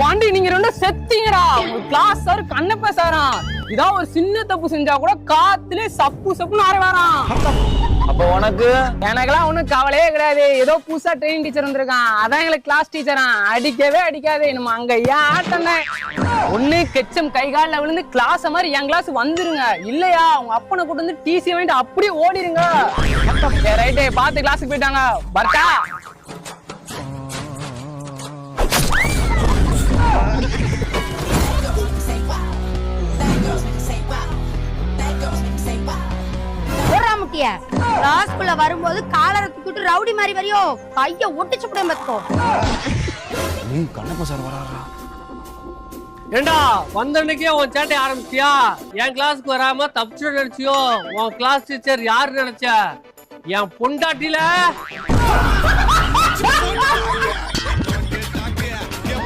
பாண்டி நீங்க ரெண்டும் செத்தீங்கடா. உங்க கிளாஸ் சார் கண்ணப்ப சாரா இதா ஒரு சின்ன தப்பு செஞ்சா கூட காத்துலயே சப்பு சப்புன்னு ஆரவாராம். அப்ப உனக்கு? எனக்கெல்லாம் ஒண்ணும் கவலையே கிடையாது. ஏதோ புதுசா ட்ரெயினிங் டீச்சர் வந்திருக்கான், அதான் எங்களுக்கு கிளாஸ் டீச்சரா. அடிக்கவே அடிக்காது நம்ம அங்க ஏன் ஆட்டம் ஒண்ணு கெச்சம் கை காலில் விழுந்து கிளாஸ் மாதிரி என் கிளாஸ் வந்துருங்க, இல்லையா உங்க அப்பனை கூட்டு வந்து டிசி வாங்கிட்டு அப்படியே ஓடிருங்க. ரைட்டே பார்த்து கிளாஸுக்கு போயிட்டாங்க. பர்த்தா கிளாஸ்க்குள்ள வரும்போது காலரை தூக்கிட்டு ரவுடி மாதிரி வரியோ, கைய ஒட்டிச்சு கூட பாத்துக்கோ. கண்ணப்ப சார் வராரா? ஏண்டா வந்த அன்னைக்கே உன் சேட்டை ஆரம்பிச்சியா? என் கிளாஸ்க்கு வராம தப்பிச்சு நினைச்சியோ? உன் கிளாஸ் டீச்சர் யாரு நினைச்ச? என் பொண்டாட்டில